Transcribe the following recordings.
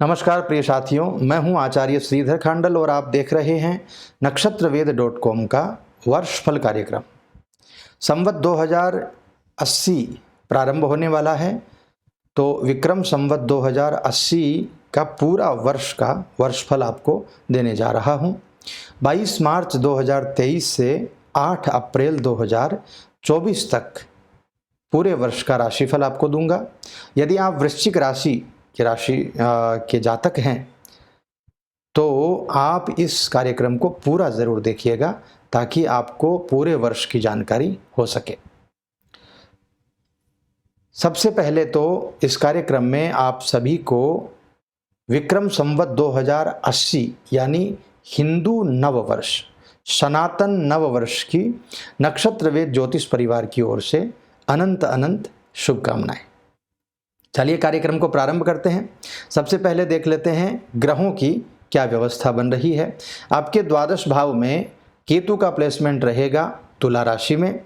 नमस्कार प्रिय साथियों, मैं हूं आचार्य श्रीधर खांडल और आप देख रहे हैं नक्षत्रवेद.com का वर्षफल कार्यक्रम। संवत 2080 प्रारंभ होने वाला है, तो विक्रम संवत 2080 का पूरा वर्ष का वर्षफल आपको देने जा रहा हूं। 22 मार्च 2023 से 8 अप्रैल 2024 तक पूरे वर्ष का राशिफल आपको दूंगा। यदि आप वृश्चिक राशि के जातक हैं तो आप इस कार्यक्रम को पूरा ज़रूर देखिएगा ताकि आपको पूरे वर्ष की जानकारी हो सके। सबसे पहले तो इस कार्यक्रम में आप सभी को विक्रम संवत 2080 यानी हिंदू नववर्ष, सनातन नववर्ष की नक्षत्रवेद ज्योतिष परिवार की ओर से अनंत अनंत शुभकामनाएं। चलिए कार्यक्रम को प्रारंभ करते हैं। सबसे पहले देख लेते हैं ग्रहों की क्या व्यवस्था बन रही है। आपके द्वादश भाव में केतु का प्लेसमेंट रहेगा तुला राशि में।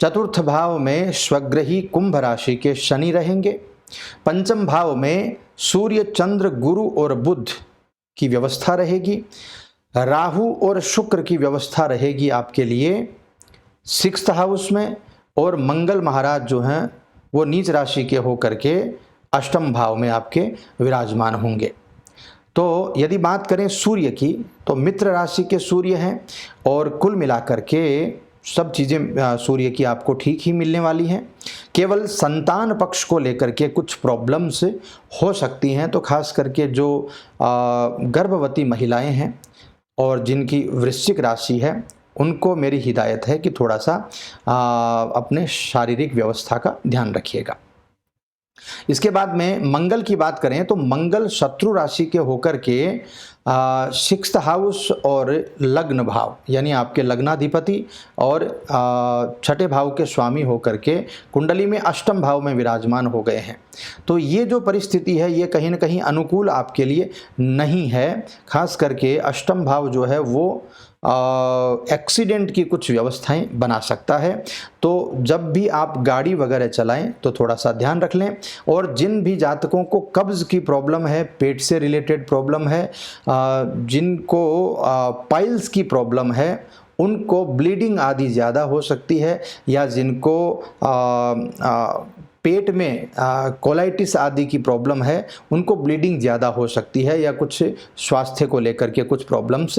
चतुर्थ भाव में स्वग्रही कुंभ राशि के शनि रहेंगे। पंचम भाव में सूर्य, चंद्र, गुरु और बुध की व्यवस्था रहेगी। राहु और शुक्र की व्यवस्था रहेगी आपके लिए सिक्स्थ हाउस में, और मंगल महाराज जो हैं वो नीच राशि के होकर के अष्टम भाव में आपके विराजमान होंगे। तो यदि बात करें सूर्य की, तो मित्र राशि के सूर्य हैं और कुल मिलाकर के सब चीज़ें सूर्य की आपको ठीक ही मिलने वाली हैं। केवल संतान पक्ष को लेकर के कुछ प्रॉब्लम्स हो सकती हैं, तो खास करके जो गर्भवती महिलाएं हैं और जिनकी वृश्चिक राशि है उनको मेरी हिदायत है कि थोड़ा सा अपने शारीरिक व्यवस्था का ध्यान रखिएगा। इसके बाद में मंगल की बात करें तो मंगल शत्रु राशि के होकर के सिक्स्थ हाउस और लग्न भाव यानी आपके लग्नाधिपति और छठे भाव के स्वामी होकर के कुंडली में अष्टम भाव में विराजमान हो गए हैं। तो ये जो परिस्थिति है ये कहीं ना कहीं अनुकूल आपके लिए नहीं है। खास करके अष्टम भाव जो है वो एक्सीडेंट की कुछ व्यवस्थाएं बना सकता है। तो जब भी आप गाड़ी वगैरह चलाएं तो थोड़ा सा ध्यान रख लें। और जिन भी जातकों को कब्ज़ की प्रॉब्लम है, पेट से रिलेटेड प्रॉब्लम है, जिनको पाइल्स की प्रॉब्लम है, उनको ब्लीडिंग आदि ज़्यादा हो सकती है, या जिनको पेट में कोलाइटिस आदि की प्रॉब्लम है उनको ब्लीडिंग ज़्यादा हो सकती है, या कुछ स्वास्थ्य को लेकर के कुछ प्रॉब्लम्स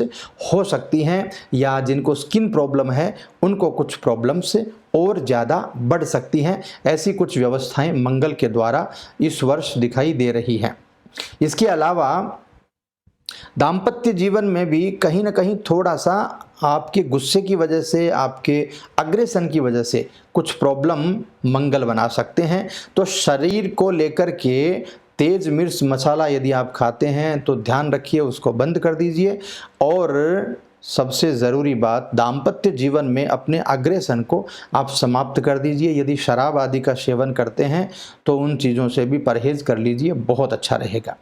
हो सकती हैं, या जिनको स्किन प्रॉब्लम है उनको कुछ प्रॉब्लम्स और ज़्यादा बढ़ सकती हैं। ऐसी कुछ व्यवस्थाएं मंगल के द्वारा इस वर्ष दिखाई दे रही हैं। इसके अलावा दाम्पत्य जीवन में भी कहीं ना कहीं थोड़ा सा आपके गुस्से की वजह से, आपके अग्रेशन की वजह से कुछ प्रॉब्लम मंगल बना सकते हैं। तो शरीर को लेकर के तेज मिर्च मसाला यदि आप खाते हैं तो ध्यान रखिए, उसको बंद कर दीजिए। और सबसे ज़रूरी बात, दाम्पत्य जीवन में अपने अग्रेशन को आप समाप्त कर दीजिए। यदि शराब आदि का सेवन करते हैं तो उन चीज़ों से भी परहेज़ कर लीजिए, बहुत अच्छा रहेगा।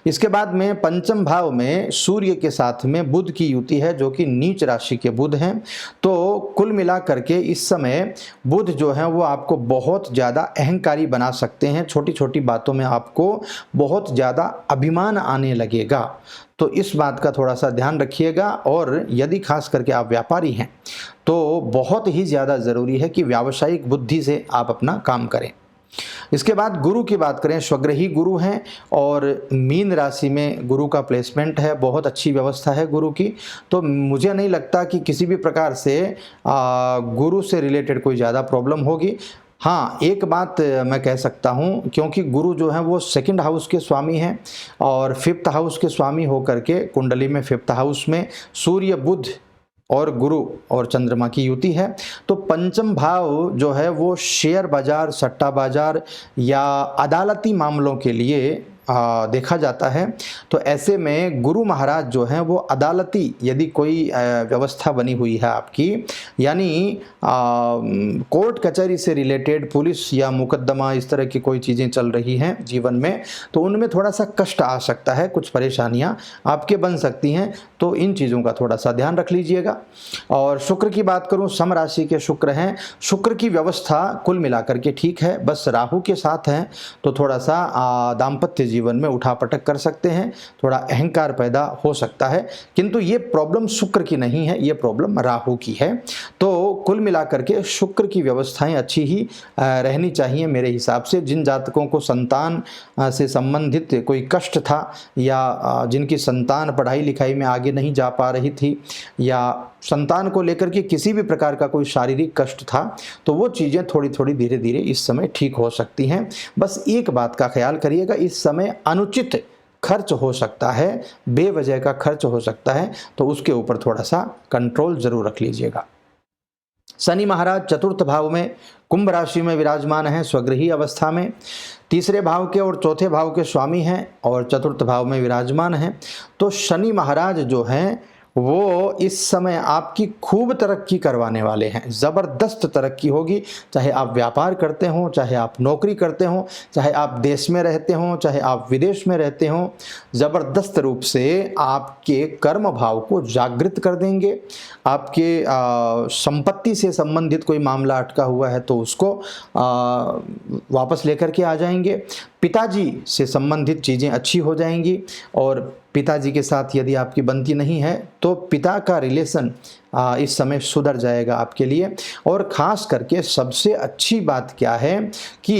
इसके बाद में पंचम भाव में सूर्य के साथ में बुध की युति है जो कि नीच राशि के बुध हैं। तो कुल मिला करके इस समय बुध जो है वो आपको बहुत ज़्यादा अहंकारी बना सकते हैं। छोटी छोटी बातों में आपको बहुत ज़्यादा अभिमान आने लगेगा, तो इस बात का थोड़ा सा ध्यान रखिएगा। और यदि खास करके आप व्यापारी हैं तो बहुत ही ज़्यादा ज़रूरी है कि व्यावसायिक बुद्धि से आप अपना काम करें। इसके बाद गुरु की बात करें, स्वग्रही गुरु हैं और मीन राशि में गुरु का प्लेसमेंट है, बहुत अच्छी व्यवस्था है गुरु की। तो मुझे नहीं लगता कि किसी भी प्रकार से गुरु से रिलेटेड कोई ज़्यादा प्रॉब्लम होगी। हाँ, एक बात मैं कह सकता हूँ, क्योंकि गुरु जो है वो सेकंड हाउस के स्वामी हैं और फिफ्थ हाउस के स्वामी होकर के कुंडली में फिफ्थ हाउस में सूर्य, बुध और गुरु और चंद्रमा की युति है। तो पंचम भाव जो है वो शेयर बाजार, सट्टा बाजार या अदालती मामलों के लिए देखा जाता है। तो ऐसे में गुरु महाराज जो हैं वो अदालती यदि कोई व्यवस्था बनी हुई है आपकी, यानी कोर्ट कचहरी से रिलेटेड पुलिस या मुकदमा इस तरह की कोई चीज़ें चल रही हैं जीवन में, तो उनमें थोड़ा सा कष्ट आ सकता है, कुछ परेशानियां आपके बन सकती हैं। तो इन चीज़ों का थोड़ा सा ध्यान रख लीजिएगा। और शुक्र की बात करूं, सम राशि के शुक्र हैं। शुक्र की व्यवस्था कुल मिलाकर के ठीक है, बस राहु के साथ हैं तो थोड़ा सा दाम्पत्य जीवन में उठापटक कर सकते हैं, थोड़ा अहंकार पैदा हो सकता है, किंतु ये प्रॉब्लम शुक्र की नहीं है, ये प्रॉब्लम राहु की है। तो कुल मिलाकर के शुक्र की व्यवस्थाएं अच्छी ही रहनी चाहिए मेरे हिसाब से। जिन जातकों को संतान से संबंधित कोई कष्ट था, या जिनकी संतान पढ़ाई लिखाई में आगे नहीं जा पा रही थी, या संतान को लेकर के किसी भी प्रकार का कोई शारीरिक कष्ट था, तो वो चीज़ें थोड़ी थोड़ी धीरे धीरे इस समय ठीक हो सकती हैं। बस एक बात का ख्याल करिएगा, इस समय अनुचित खर्च हो सकता है, बेवजह का खर्च हो सकता है, तो उसके ऊपर थोड़ा सा कंट्रोल जरूर रख लीजिएगा। शनि महाराज चतुर्थ भाव में कुंभ राशि में विराजमान हैं, स्वगृही अवस्था में, तीसरे भाव के और चौथे भाव के स्वामी हैं और चतुर्थ भाव में विराजमान हैं। तो शनि महाराज जो हैं वो इस समय आपकी खूब तरक्की करवाने वाले हैं, ज़बरदस्त तरक्की होगी। चाहे आप व्यापार करते हों, चाहे आप नौकरी करते हों, चाहे आप देश में रहते हों, चाहे आप विदेश में रहते हों, ज़बरदस्त रूप से आपके कर्म भाव को जागृत कर देंगे। आपके संपत्ति से संबंधित कोई मामला अटका हुआ है तो उसको वापस लेकर के आ जाएंगे। पिताजी से संबंधित चीज़ें अच्छी हो जाएंगी, और पिताजी के साथ यदि आपकी बनती नहीं है तो पिता का रिलेशन इस समय सुधर जाएगा आपके लिए। और ख़ास करके सबसे अच्छी बात क्या है कि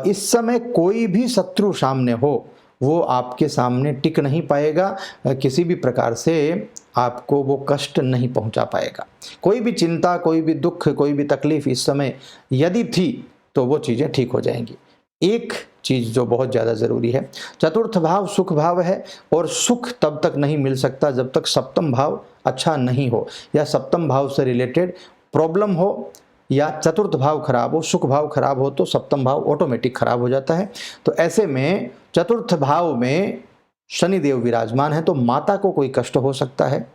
इस समय कोई भी शत्रु सामने हो वो आपके सामने टिक नहीं पाएगा, किसी भी प्रकार से आपको वो कष्ट नहीं पहुंचा पाएगा। कोई भी चिंता, कोई भी दुख, कोई भी तकलीफ इस समय यदि थी तो वो चीज़ें ठीक हो जाएंगी। एक चीज़ जो बहुत ज़्यादा ज़रूरी है, चतुर्थ भाव सुख भाव है, और सुख तब तक नहीं मिल सकता जब तक सप्तम भाव अच्छा नहीं हो, या सप्तम भाव से रिलेटेड प्रॉब्लम हो, या चतुर्थ भाव खराब हो। सुख भाव खराब हो तो सप्तम भाव ऑटोमेटिक खराब हो जाता है। तो ऐसे में चतुर्थ भाव में शनिदेव विराजमान है तो माता को कोई कष्ट हो सकता है,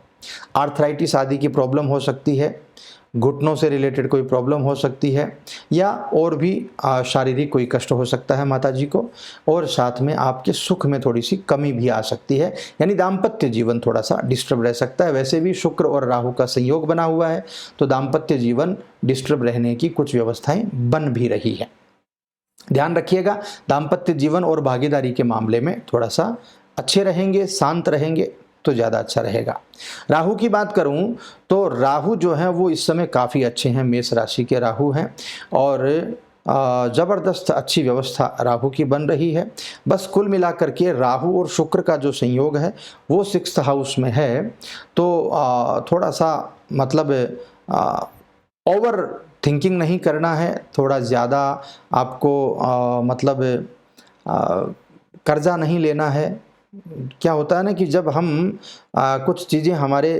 आर्थराइटिस आदि की प्रॉब्लम हो सकती है, घुटनों से रिलेटेड कोई प्रॉब्लम हो सकती है, या और भी शारीरिक कोई कष्ट हो सकता है माता जी को, और साथ में आपके सुख में थोड़ी सी कमी भी आ सकती है, यानी दाम्पत्य जीवन थोड़ा सा डिस्टर्ब रह सकता है। वैसे भी शुक्र और राहु का संयोग बना हुआ है तो दाम्पत्य जीवन डिस्टर्ब रहने की कुछ व्यवस्थाएं बन भी रही है। ध्यान रखिएगा, दाम्पत्य जीवन और भागीदारी के मामले में थोड़ा सा अच्छे रहेंगे, शांत रहेंगे तो ज़्यादा अच्छा रहेगा। राहु की बात करूं तो राहु जो है वो इस समय काफ़ी अच्छे हैं, मेष राशि के राहु हैं, और ज़बरदस्त अच्छी व्यवस्था राहु की बन रही है। बस कुल मिलाकर के राहु और शुक्र का जो संयोग है वो 6th हाउस में है, तो थोड़ा सा मतलब ओवर थिंकिंग नहीं करना है, थोड़ा ज़्यादा आपको मतलब कर्जा नहीं लेना है। क्या होता है ना कि जब हम कुछ चीज़ें हमारे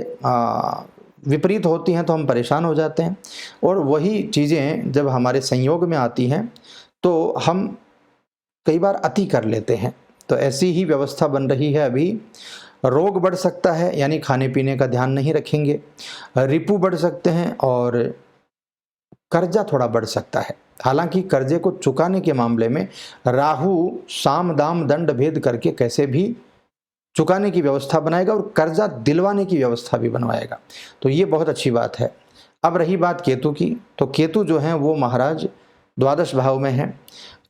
विपरीत होती हैं तो हम परेशान हो जाते हैं, और वही चीज़ें जब हमारे संयोग में आती हैं तो हम कई बार अति कर लेते हैं। तो ऐसी ही व्यवस्था बन रही है अभी। रोग बढ़ सकता है, यानी खाने पीने का ध्यान नहीं रखेंगे, रिपू बढ़ सकते हैं, और कर्जा थोड़ा बढ़ सकता है। हालांकि कर्जे को चुकाने के मामले में राहु साम दाम दंड भेद करके कैसे भी चुकाने की व्यवस्था बनाएगा, और कर्जा दिलवाने की व्यवस्था भी बनवाएगा, तो ये बहुत अच्छी बात है। अब रही बात केतु की, तो केतु जो है वो महाराज द्वादश भाव में है,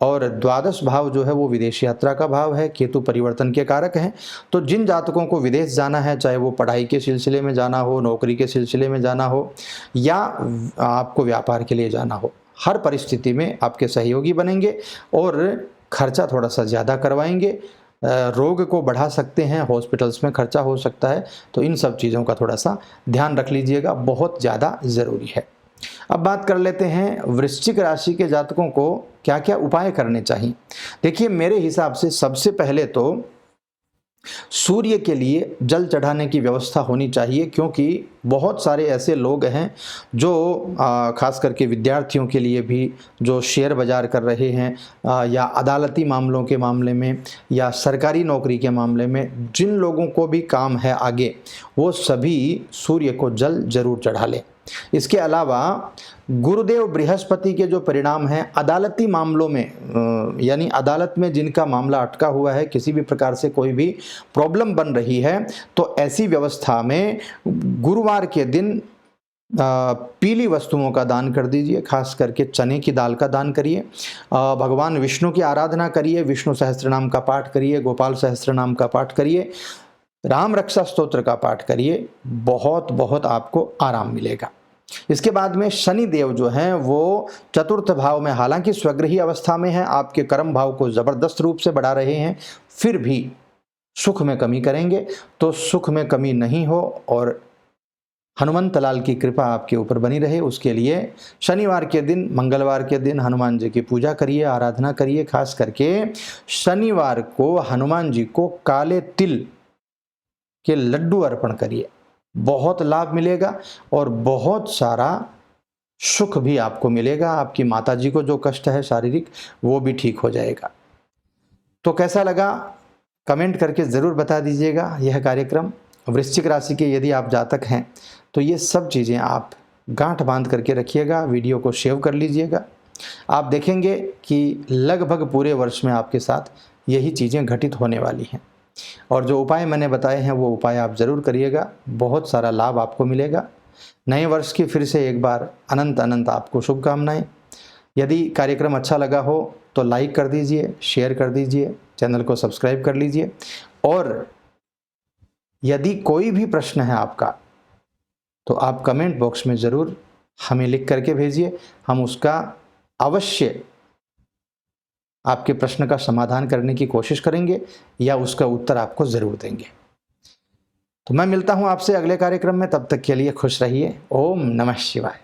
और द्वादश भाव जो है वो विदेश यात्रा का भाव है, केतु परिवर्तन के कारक हैं। तो जिन जातकों को विदेश जाना है, चाहे वो पढ़ाई के सिलसिले में जाना हो, नौकरी के सिलसिले में जाना हो, या आपको व्यापार के लिए जाना हो, हर परिस्थिति में आपके सहयोगी बनेंगे और खर्चा थोड़ा सा ज़्यादा करवाएंगे, रोग को बढ़ा सकते हैं, हॉस्पिटल्स में खर्चा हो सकता है। तो इन सब चीज़ों का थोड़ा सा ध्यान रख लीजिएगा, बहुत ज़्यादा ज़रूरी है। अब बात कर लेते हैं वृश्चिक राशि के जातकों को क्या क्या उपाय करने चाहिए। देखिए, मेरे हिसाब से सबसे पहले तो सूर्य के लिए जल चढ़ाने की व्यवस्था होनी चाहिए, क्योंकि बहुत सारे ऐसे लोग हैं जो खास करके विद्यार्थियों के लिए भी, जो शेयर बाज़ार कर रहे हैं, या अदालती मामलों के मामले में, या सरकारी नौकरी के मामले में, जिन लोगों को भी काम है आगे, वो सभी सूर्य को जल जरूर चढ़ा लें। इसके अलावा गुरुदेव बृहस्पति के जो परिणाम हैं अदालती मामलों में, यानी अदालत में जिनका मामला अटका हुआ है, किसी भी प्रकार से कोई भी प्रॉब्लम बन रही है, तो ऐसी व्यवस्था में गुरुवार के दिन पीली वस्तुओं का दान कर दीजिए, खास करके चने की दाल का दान करिए। भगवान विष्णु की आराधना करिए, विष्णु सहस्त्रनाम का पाठ करिए, गोपाल सहस्त्रनाम का पाठ करिए, राम रक्षा स्तोत्र का पाठ करिए, बहुत बहुत आपको आराम मिलेगा। इसके बाद में शनि देव जो हैं वो चतुर्थ भाव में, हालांकि स्वगृही अवस्था में है, आपके कर्म भाव को जबरदस्त रूप से बढ़ा रहे हैं, फिर भी सुख में कमी करेंगे। तो सुख में कमी नहीं हो और हनुमंत लाल की कृपा आपके ऊपर बनी रहे, उसके लिए शनिवार के दिन, मंगलवार के दिन हनुमान जी की पूजा करिए, आराधना करिए। खास करके शनिवार को हनुमान जी को काले तिल के लड्डू अर्पण करिए, बहुत लाभ मिलेगा और बहुत सारा सुख भी आपको मिलेगा। आपकी माता जी को जो कष्ट है शारीरिक, वो भी ठीक हो जाएगा। तो कैसा लगा कमेंट करके ज़रूर बता दीजिएगा यह कार्यक्रम। वृश्चिक राशि के यदि आप जातक हैं तो ये सब चीज़ें आप गांठ बांध करके रखिएगा, वीडियो को सेव कर लीजिएगा। आप देखेंगे कि लगभग पूरे वर्ष में आपके साथ यही चीज़ें घटित होने वाली हैं। और जो उपाय मैंने बताए हैं वो उपाय आप ज़रूर करिएगा, बहुत सारा लाभ आपको मिलेगा। नए वर्ष की फिर से एक बार अनंत अनंत आपको शुभकामनाएं। यदि कार्यक्रम अच्छा लगा हो तो लाइक कर दीजिए, शेयर कर दीजिए, चैनल को सब्सक्राइब कर लीजिए। और यदि कोई भी प्रश्न है आपका तो आप कमेंट बॉक्स में ज़रूर हमें लिख करके भेजिए, हम उसका अवश्य आपके प्रश्न का समाधान करने की कोशिश करेंगे या उसका उत्तर आपको ज़रूर देंगे। तो मैं मिलता हूं आपसे अगले कार्यक्रम में, तब तक के लिए खुश रहिए। ओम नमः शिवाय।